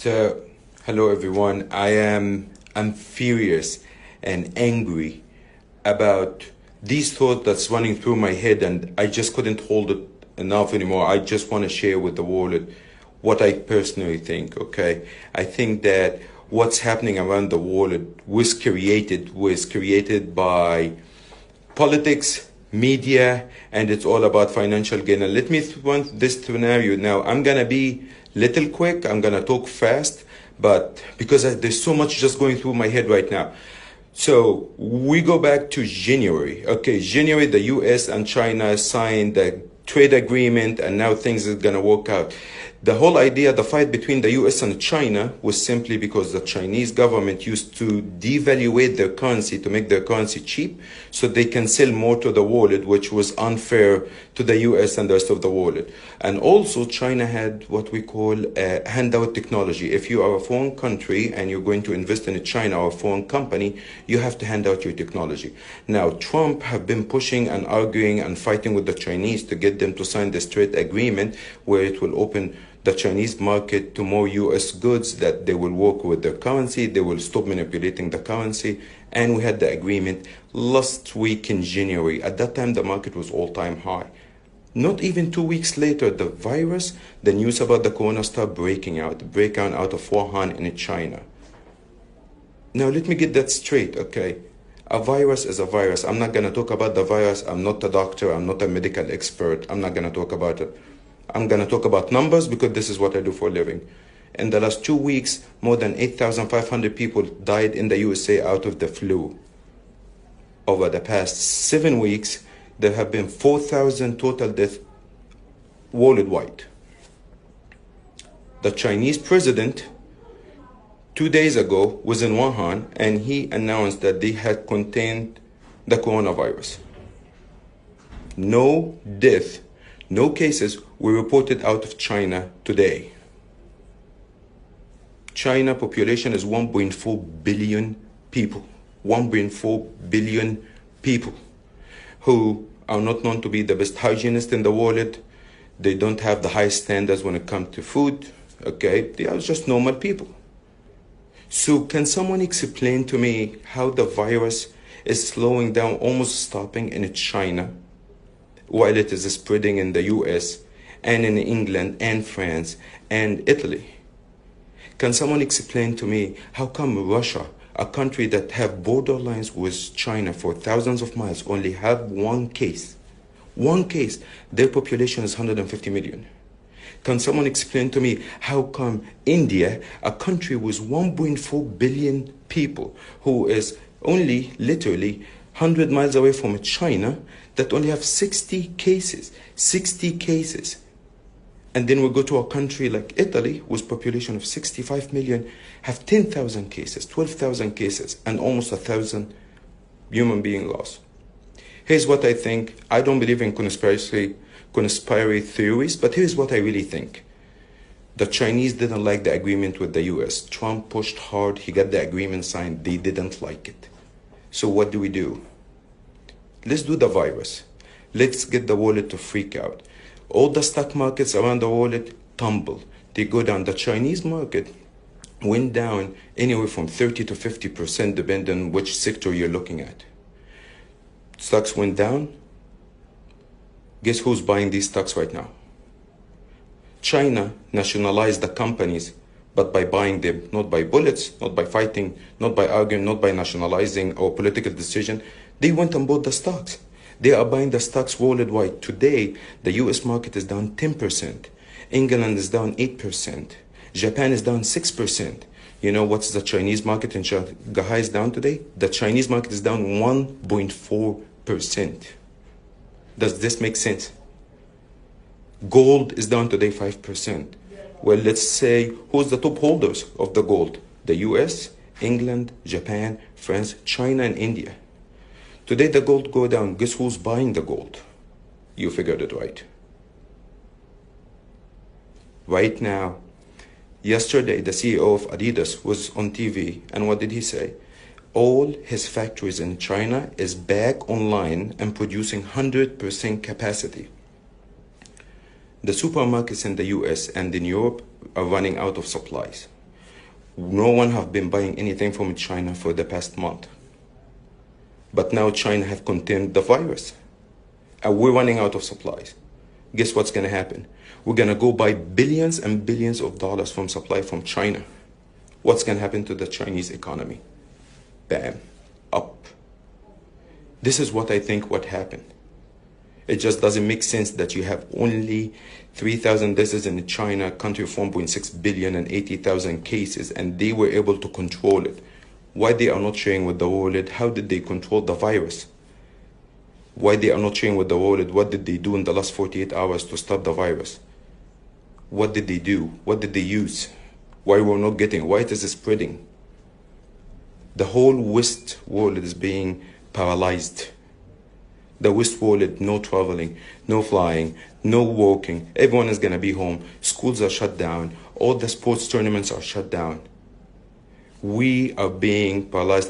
So, hello everyone. I'm furious and angry about these thoughts that's running through my head, and I just couldn't hold it enough anymore. I just want to share with the world what I personally think. Okay, I think that what's happening around the world was created by politics, media, and it's all about financial gain. And let me run this scenario now. I'm gonna be little quick. I'm gonna talk fast, but because there's so much just going through my head right now. So we go back to January. Okay, January, the U.S. and China signed the trade agreement, and now things are gonna work out. The whole idea, the fight between the US and China was simply because the Chinese government used to devaluate their currency to make their currency cheap so they can sell more to the world, which was unfair to the US and the rest of the world. And also China had what we call handout technology. If you are a foreign country and you're going to invest in a China or a foreign company, you have to hand out your technology. Now, Trump have been pushing and arguing and fighting with the Chinese to get them to sign this trade agreement where it will open the Chinese market to more US goods, that they will work with their currency, they will stop manipulating the currency. And we had the agreement last week in January. At that time, the market was all-time high. Not even 2 weeks later, the news about the corona started breaking out of Wuhan in China. Now, let me get that straight, okay? A virus is a virus. I'm not going to talk about the virus. I'm not a doctor. I'm not a medical expert. I'm not going to talk about it. I'm going to talk about numbers because this is what I do for a living. In the last 2 weeks, more than 8,500 people died in the USA out of the flu. Over the past 7 weeks, there have been 4,000 total deaths worldwide. The Chinese president 2 days ago was in Wuhan, and he announced that they had contained the coronavirus. No death, no cases were reported out of China today. China population is 1.4 billion people. 1.4 billion people who are not known to be the best hygienists in the world. They don't have the highest standards when it comes to food. Okay, they are just normal people. So can someone explain to me how the virus is slowing down, almost stopping in China, while it is spreading in the US and in England and France and Italy? Can someone explain to me how come Russia, a country that have borderlines with China for thousands of miles, only have one case? One case. Their population is 150 million. Can someone explain to me how come India, a country with 1.4 billion people, who is only literally 100 miles away from China, that only have 60 cases? 60 cases. And then we go to a country like Italy, with population of 65 million, have 10,000 cases, 12,000 cases, and almost 1,000 human being lost. Here's what I think. I don't believe in conspiracy theories, but here's what I really think. The Chinese didn't like the agreement with the US. Trump pushed hard. He got the agreement signed. They didn't like it. So what do? Let's do the virus. Let's get the world to freak out. All the stock markets around the world tumble. They go down. The Chinese market went down anywhere from 30 to 50%, depending on which sector you're looking at. Stocks went down. Guess who's buying these stocks right now? China nationalized the companies, but by buying them, not by bullets, not by fighting, not by arguing, not by nationalizing or political decision. They went and bought the stocks. They are buying the stocks worldwide. Today, the US market is down 10%. England is down 8%. Japan is down 6%. You know what's the Chinese market in Shanghai is down today? The Chinese market is down 1.4%. Does this make sense? Gold is down today 5%. Well, let's say, who's the top holders of the gold? The US, England, Japan, France, China, and India. Today the gold go down. Guess who's buying the gold? You figured it right. Right now, yesterday the CEO of Adidas was on TV, and what did he say? All his factories in China is back online and producing 100% capacity. The supermarkets in the US and in Europe are running out of supplies. No one have been buying anything from China for the past month. But now China have contained the virus. And we're running out of supplies. Guess what's going to happen? We're going to go buy billions and billions of dollars from supply from China. What's going to happen to the Chinese economy? Bam. Up. This is what I think what happened. It just doesn't make sense that you have only 3,000 deaths in China, a country of 1.6 billion and 80,000 cases, and they were able to control it. Why they are not sharing with the world? How did they control the virus? Why they are not sharing with the world? What did they do in the last 48 hours to stop the virus? What did they do? What did they use? Why we're not getting? Why it is spreading? The whole West world is being paralyzed. The West world, no traveling, no flying, no walking. Everyone is going to be home. Schools are shut down. All the sports tournaments are shut down. We are being paralyzed.